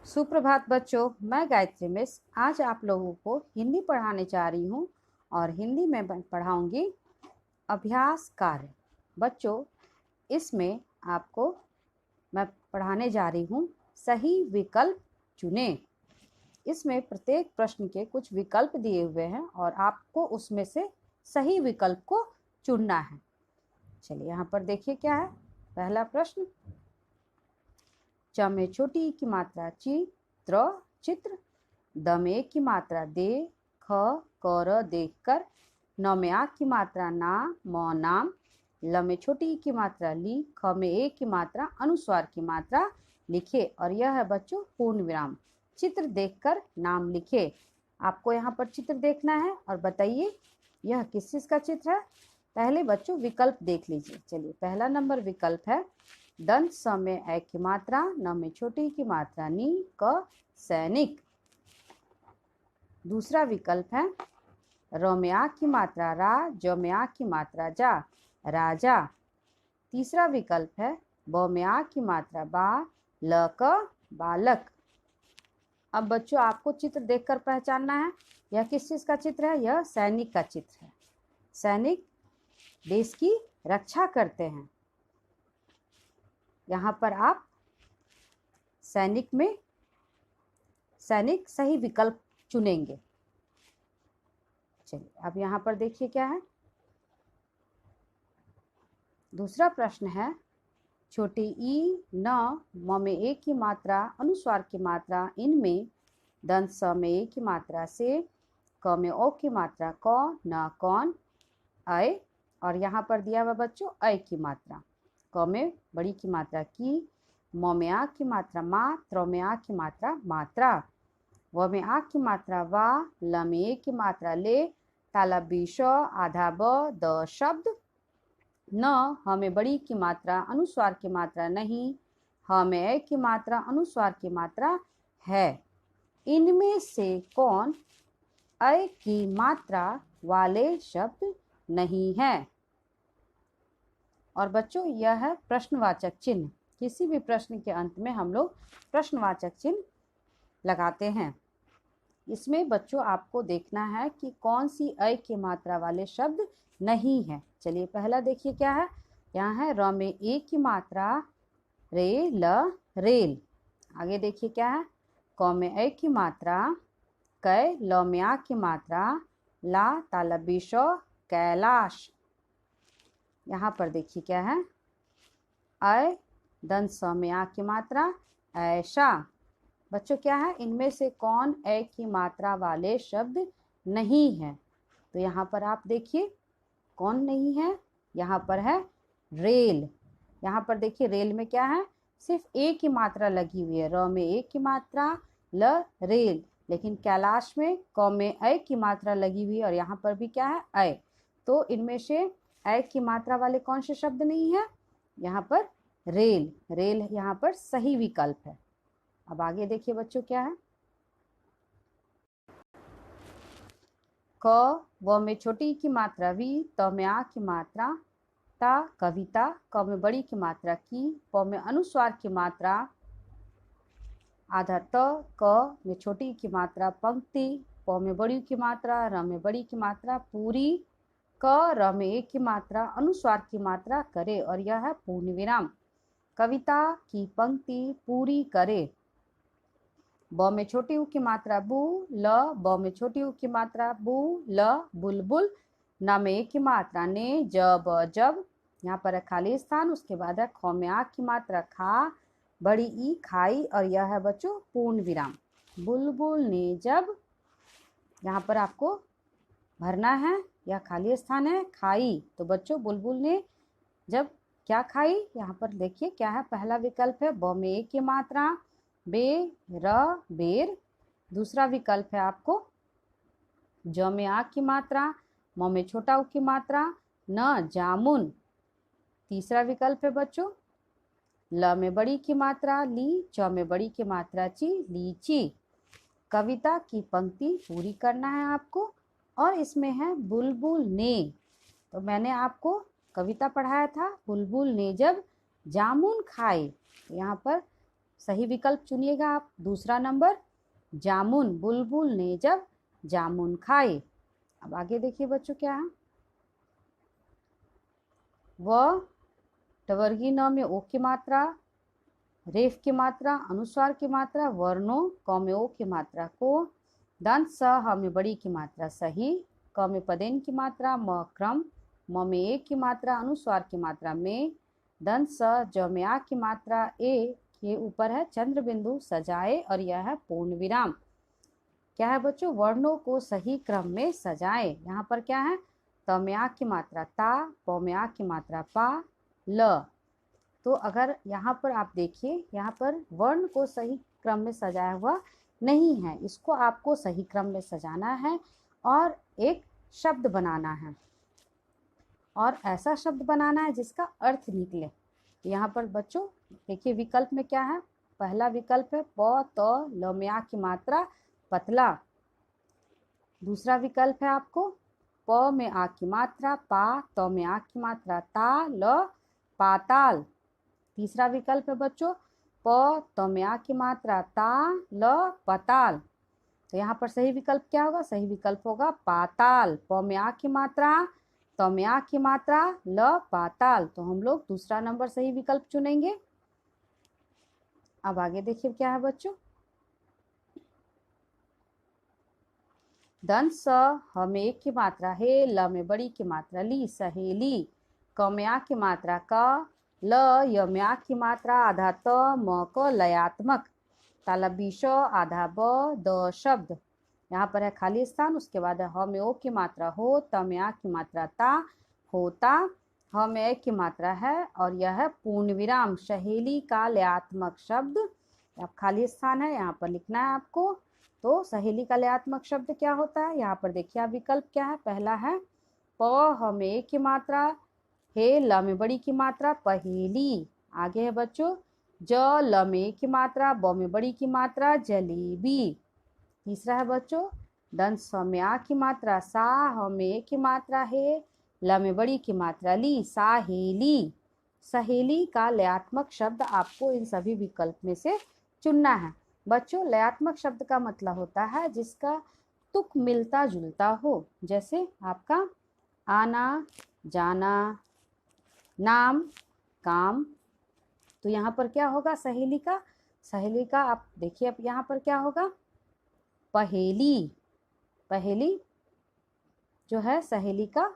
सुप्रभात बच्चों, मैं गायत्री मिस आज आप लोगों को हिंदी पढ़ाने जा रही हूँ और हिंदी में पढ़ाऊंगी अभ्यास कार्य। बच्चों, इसमें आपको मैं पढ़ाने जा रही हूँ सही विकल्प चुनें। इसमें प्रत्येक प्रश्न के कुछ विकल्प दिए हुए हैं और आपको उसमें से सही विकल्प को चुनना है। चलिए यहाँ पर देखिए क्या है। पहला प्रश्न, च में छोटी ई की मात्रा चित्र, द में एक की मात्रा दे, ख कर देखकर, न में आ की मात्रा ना, म नाम, ल में छोटी ई की मात्रा ली, ख में ए की मात्रा अनुस्वार की मात्रा लिखे। और यह है बच्चों पूर्ण विराम। चित्र देखकर नाम लिखे। आपको यहाँ पर चित्र देखना है और बताइए यह किस चीज का चित्र है। पहले बच्चों विकल्प देख लीजिए। चलिए, पहला नंबर विकल्प है दंत स में ए की मात्रा, न में छोटी की मात्रा नी, क सैनिक। दूसरा विकल्प है र में आ की मात्रा रा, ज में आ की मात्रा जा, राजा। तीसरा विकल्प है ब में आ की मात्रा बा, ल क बालक। अब बच्चों आपको चित्र देखकर पहचानना है यह किस चीज का चित्र है। यह सैनिक का चित्र है। सैनिक देश की रक्षा करते हैं। यहाँ पर आप सैनिक में सैनिक सही विकल्प चुनेंगे। चलिए, अब यहाँ पर देखिए क्या है। दूसरा प्रश्न है छोटी ई न म में ए की मात्रा अनुस्वार की मात्रा इनमें दंत स में ए की मात्रा से, क में ओ की मात्रा क, न कौन, अय। और यहाँ पर दिया हुआ बच्चों अय की मात्रा, क में बड़ी की मात्रा की, म में आ की मात्रा मा, त्र में आ की मात्रा मात्रा, व में आ की मात्रा वा, ल में ए की मात्रा ले, ताला बीश आधा ब द शब्द, न ह में बड़ी की मात्रा अनुस्वार की मात्रा नहीं, ह में ए की मात्रा अनुस्वार की मात्रा है। इनमें से कौन अय की मात्रा वाले शब्द नहीं है। और बच्चों यह है प्रश्नवाचक चिन्ह। किसी भी प्रश्न के अंत में हम लोग प्रश्नवाचक चिन्ह लगाते हैं। इसमें बच्चों आपको देखना है कि कौन सी अय की मात्रा वाले शब्द नहीं है। चलिए पहला देखिए क्या है। यहाँ है र में ए की मात्रा रे ल रेल। आगे देखिए क्या है। क में ए की मात्रा कै, ल में आ की मात्रा ला, ताला बीशो कैलाश। यहाँ पर देखिए क्या है। अय दंत स में आ की मात्रा ऐसा। बच्चों क्या है, इनमें से कौन ए की मात्रा वाले शब्द नहीं है। तो यहाँ पर आप देखिए कौन नहीं है। यहाँ पर है रेल। यहाँ पर देखिए रेल में क्या है, सिर्फ ए की मात्रा लगी हुई है। र में ए की मात्रा ल रेल, लेकिन कैलाश में क में ए की मात्रा लगी हुई है और यहाँ पर भी क्या है अय। तो इनमें से ए की मात्रा वाले कौन से शब्द नहीं है। यहाँ पर रेल, रेल यहाँ पर सही विकल्प है। अब आगे देखिए बच्चों क्या है। क व में छोटी की मात्रा वी, त में आ की मात्रा ता कविता, क में बड़ी की मात्रा की, प में अनुस्वार की मात्रा आधा त, क में छोटी की मात्रा पंक्ति, प में बड़ी की मात्रा, र में बड़ी की मात्रा पूरी, क र में एक की मात्रा अनुस्वार की मात्रा करे। और यह है पूर्ण विराम। कविता की पंक्ति पूरी करे। ब में छोटी ऊ की मात्रा बू, ल, ब में छोटी ऊ की मात्रा बू, ल बुलबुल, न में एक की मात्रा ने, जब जब। यहाँ पर है खाली स्थान, उसके बाद है ख में आ की मात्रा खा, बड़ी ई खाई। और यह है बच्चों पूर्ण विराम। बुलबुल ने जब, यहाँ पर आपको भरना है। यह खाली स्थान है खाई। तो बच्चों बुलबुल ने जब क्या खाई। यहाँ पर देखिए क्या है। पहला विकल्प है ब में एक की मात्रा बे र बेर। दूसरा विकल्प है आपको ज में आ की मात्रा, म में छोटा ऊ की मात्रा न जामुन। तीसरा विकल्प है बच्चों ल में बड़ी की मात्रा ली, च में बड़ी की मात्रा ची, लीची। कविता की पंक्ति पूरी करना है आपको। और इसमें है बुलबुल ने। तो मैंने आपको कविता पढ़ाया था बुलबुल ने जब जामुन खाए। तो यहाँ पर सही विकल्प चुनिएगा आप। दूसरा नंबर, जामुन बुलबुल ने जब जामुन खाए। अब आगे देखिए बच्चों क्या है। व टवर्गी न में ओ की मात्रा, रेफ की मात्रा, अनुस्वार की मात्रा, वर्णों क में ओ की मात्रा को, दंत स ह में बड़ी की मात्रा सही, क में पदेन की मात्रा, म क्रम, म में ए की मात्रा, अनुस्वार की मात्रा में, दंत स ज में आ की मात्रा ए के ऊपर है चंद्र बिंदु सजाए और यह है पूर्ण विराम। क्या है बच्चों, वर्णों को सही क्रम में सजाए। यहाँ पर क्या है, त में आ की मात्रा ता, प में आ की मात्रा पा, ल। तो अगर यहाँ पर आप देखिए, यहाँ पर वर्ण को सही क्रम में सजाया हुआ नहीं है, इसको आपको सही क्रम में सजाना है और एक शब्द बनाना है, और ऐसा शब्द बनाना है जिसका अर्थ निकले। यहाँ पर बच्चों देखिए विकल्प में क्या है। पहला विकल्प है प त ल में आ की मात्रा पतला। दूसरा विकल्प है आपको प में आ की मात्रा पा, त में आ की मात्रा ता, ल पाताल। तीसरा विकल्प है बच्चों प त में आ की मात्रा ता, ल पताल। तो यहाँ पर सही विकल्प क्या होगा, सही विकल्प होगा पाताल। प में आ की मात्रा, त में आ की मात्रा, ल पाताल। तो हम लोग दूसरा नंबर सही विकल्प चुनेंगे। अब आगे देखिए क्या है बच्चों। दंत स ह में एक की मात्रा हे, ल में बड़ी की मात्रा ली, सहेली। क में आ की मात्रा क, ल य में आ की मात्रा आधा त, म क लयात्मक, ताला बीश आधा ब, द शब्द। यहाँ पर है खाली स्थान, उसके बाद है ह में ओ की मात्रा हो, त में आ की मात्रा ता, होता, ह में ए की मात्रा है और यह है पूर्ण विराम, सहेली का लयात्मक शब्द। अब खाली स्थान है, यहाँ पर लिखना है आपको। तो सहेली का लयात्मक शब्द क्या होता है, यहाँ पर देखिए आप विकल्प क्या है। पहला है प ह में ए की मात्रा, हे ल में बड़ी की मात्रा पहेली। आगे है बच्चों ज ल में ए की मात्रा, ब में बड़ी की मात्रा जलेबी। तीसरा है बच्चों दंत स में आ की मात्रा सा, ह में ए की मात्रा हे, ल में बड़ी की मात्रा ली, साहेली। सहेली का लयात्मक शब्द आपको इन सभी विकल्प में से चुनना है। बच्चों लयात्मक शब्द का मतलब होता है जिसका तुक मिलता जुलता हो, जैसे आपका आना, जाना, नाम, काम। तो यहाँ पर क्या होगा सहेली का, सहेली का आप देखिए अब यहाँ पर क्या होगा, पहेली। पहेली जो है सहेली का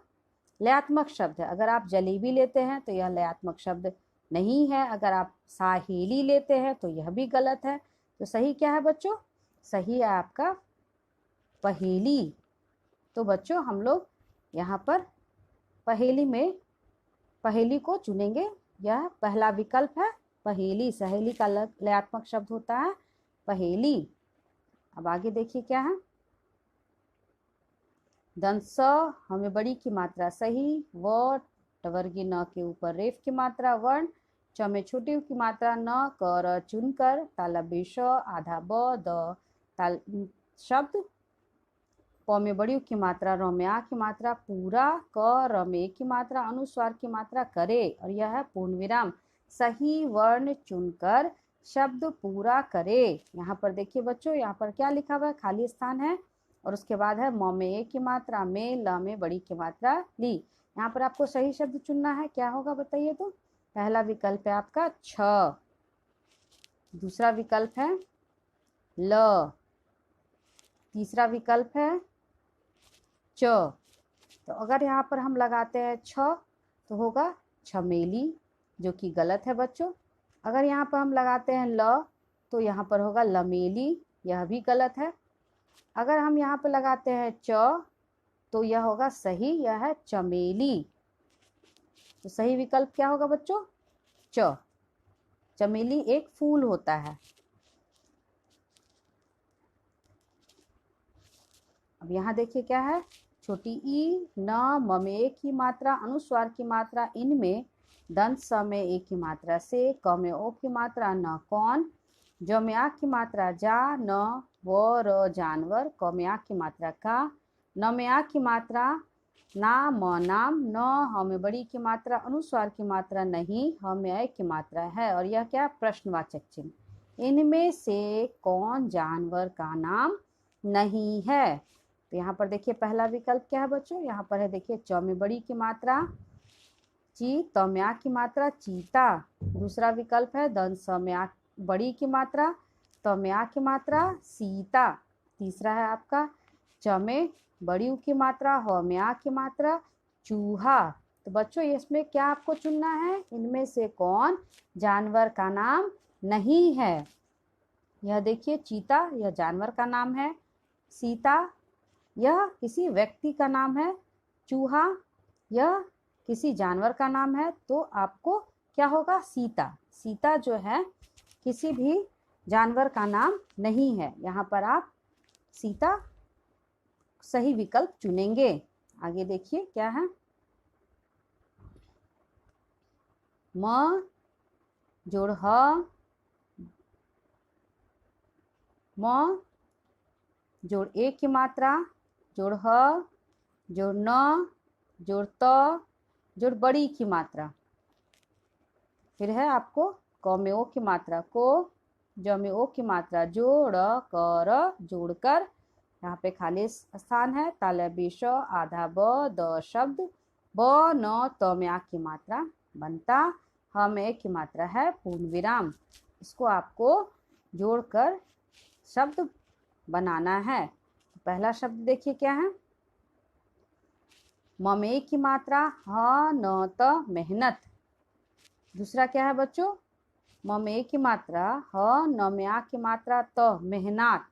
लयात्मक शब्द है। अगर आप जलेबी लेते हैं तो यह लयात्मक शब्द नहीं है, अगर आप साहेली लेते हैं तो यह भी गलत है। तो सही क्या है बच्चों, सही है आपका पहेली। तो बच्चों हम लोग यहाँ पर पहेली में पहेली को चुनेंगे, यह पहला विकल्प है पहेली। सहेली का लयात्मक शब्द होता है पहेली। अब आगे देखिए क्या है। दंत स हमें बड़ी की मात्रा सही, व टवर्गी न के ऊपर रेफ की मात्रा वर्ण, च में छोटी की मात्रा न, कर चुनकर, ताला बेश आधा ब, द ताल शब्द, प में बड़ी की मात्रा, र में आ की मात्रा पूरा, क र में की मात्रा, अनुस्वार की मात्रा करे और यह है पूर्ण विराम। सही वर्ण चुनकर शब्द पूरा करे। यहाँ पर देखिए बच्चों, यहाँ पर क्या लिखा हुआ है, खाली स्थान है और उसके बाद है म में ए की मात्रा में, ल में बड़ी की मात्रा ली। यहाँ पर आपको सही शब्द चुनना है, क्या होगा बताइए। तो पहला विकल्प है आपका छ, दूसरा विकल्प है ल, तीसरा विकल्प है च। तो अगर यहाँ पर हम लगाते हैं छ तो होगा छमेली, जो कि गलत है बच्चों। अगर यहाँ पर हम लगाते हैं ल तो यहाँ पर होगा लमेली, यह भी गलत है। अगर हम यहाँ पर लगाते हैं च तो यह होगा सही, यह है चमेली। तो सही विकल्प क्या होगा बच्चों, च। चमेली एक फूल होता है। अब यहाँ देखिए क्या है, छोटी ई, न, म में एक की मात्रा, अनुस्वार की मात्रा इनमें, दंत स में एक की मात्रा से, क में ओ की मात्रा न कौन, ज में आ की मात्रा जा, न, व र जानवर, क में आ की मात्रा का, न में आ की मात्रा ना, म नाम, न ह में बड़ी की मात्रा, अनुस्वार की मात्रा नहीं, ह में ए की मात्रा है और यह क्या प्रश्नवाचक चिन्ह। इनमें से कौन जानवर का नाम नहीं है? तो यहाँ पर देखिए पहला विकल्प क्या है बच्चों, यहाँ पर है देखिए च में बड़ी की मात्रा ची, त में आ की मात्रा चीता। दूसरा विकल्प है दन स में आ बड़ी की मात्रा, त में आ की मात्रा सीता। तीसरा है आपका च में बड़ी ऊ की मात्रा, ह में आ की मात्रा चूहा। तो बच्चों इसमें क्या आपको चुनना है, इनमें से कौन जानवर का नाम नहीं है? यह देखिए चीता यह जानवर का नाम है, सीता यह किसी व्यक्ति का नाम है, चूहा यह किसी जानवर का नाम है। तो आपको क्या होगा, सीता। सीता जो है किसी भी जानवर का नाम नहीं है। यहाँ पर आप सीता सही विकल्प चुनेंगे। आगे देखिए क्या है, म जोड़ ह, म जोड़ ए की मात्रा जोड़ ह जोड़ न जोड़ त जोड़ बड़ी की मात्रा। फिर है आपको क में ओ की मात्रा को, ज में ओ की मात्रा जोड़ कर जोड़कर, यहाँ पे खाली स्थान है, ताले बेश आधा ब द शब्द, ब न त में आ की मात्रा बनता, ह में ए की मात्रा है पूर्ण विराम। इसको आपको जोड़कर शब्द बनाना है। पहला शब्द देखिए क्या है, म में ए की मात्रा ह न त मेहनत। दूसरा क्या है बच्चों, म में ए की मात्रा ह न में आ की मात्रा त मेहनत।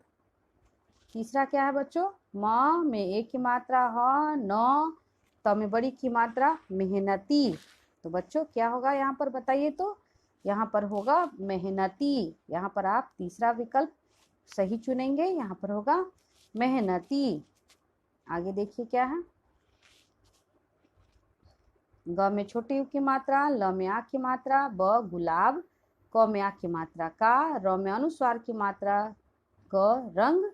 तीसरा क्या है बच्चों, म में ए की मात्रा ह न त में बड़ी की मात्रा मेहनती। तो बच्चों क्या होगा यहाँ पर बताइए, तो यहाँ पर होगा मेहनती। यहाँ पर आप तीसरा विकल्प सही चुनेंगे, यहाँ पर होगा मेहनती। आगे देखिए क्या है, ग में छोटी ऊ की मात्रा, ल में आ की मात्रा, ब गुलाब, क में आ की मात्रा का, र में अनुस्वार की मात्रा क रंग।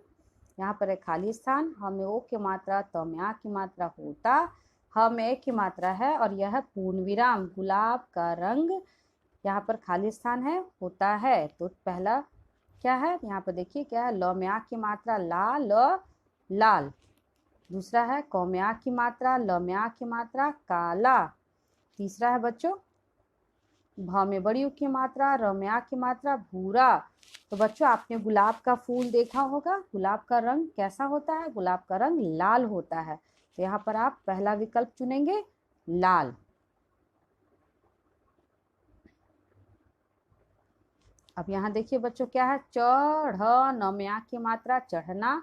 यहाँ पर है खाली स्थान, ह में ओ की मात्रा, त में आ की मात्रा होता, ह में ए की मात्रा है और यह है पूर्ण विराम गुलाब का रंग। यहाँ पर खाली स्थान है होता है। तो पहला क्या है, यहाँ पर देखिए क्या है, ल में आ की मात्रा ला ल लाल। दूसरा है क में आ की मात्रा, ल में आ की मात्रा काला। तीसरा है बच्चों भ में बड़ी ऊ की मात्रा, र में आ की मात्रा भूरा। तो बच्चों आपने गुलाब का फूल देखा होगा, गुलाब का रंग कैसा होता है, गुलाब का रंग लाल होता है। तो यहाँ पर आप पहला विकल्प चुनेंगे लाल। अब यहाँ देखिए बच्चों क्या है, चढ़ न में आ की मात्रा चढ़ना,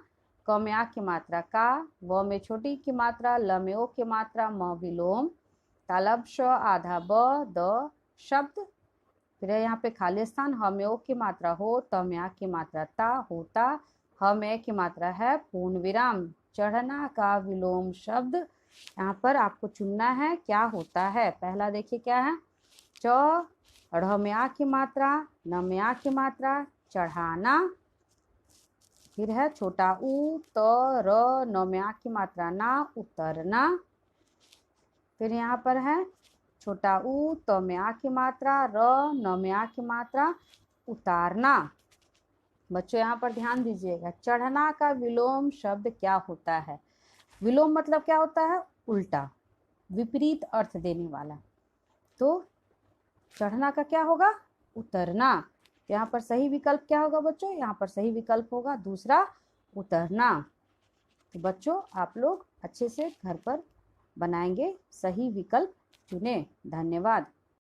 क में आ की मात्रा का, व में छोटी की मात्रा, ल में ओ की मात्रा म विलोम, तालब श आधा ब द शब्द। फिर है यहाँ पे खाली स्थान, ह में ओ की मात्रा हो, त में आ की मात्रा ता होता, ह में ए की मात्रा है पूर्ण विराम चढ़ना का विलोम शब्द। यहाँ पर आपको चुनना है क्या होता है। पहला देखिए क्या है, च ढ़ में आ की मात्रा, न में आ की मात्रा चढ़ाना। फिर है छोटा ऊ त र न में आ की मात्रा ना उतरना। फिर यहाँ पर है छोटा ऊ त में आ की मात्रा, र न में आ की मात्रा उतारना। बच्चों यहाँ पर ध्यान दीजिएगा, चढ़ना का विलोम शब्द क्या होता है। विलोम मतलब क्या होता है, उल्टा विपरीत अर्थ देने वाला। तो चढ़ना का क्या होगा, उतरना। तो यहाँ पर सही विकल्प क्या होगा बच्चों, यहाँ पर सही विकल्प होगा दूसरा उतरना। तो बच्चों आप लोग अच्छे से घर पर बनाएंगे, सही विकल्प चुने। धन्यवाद।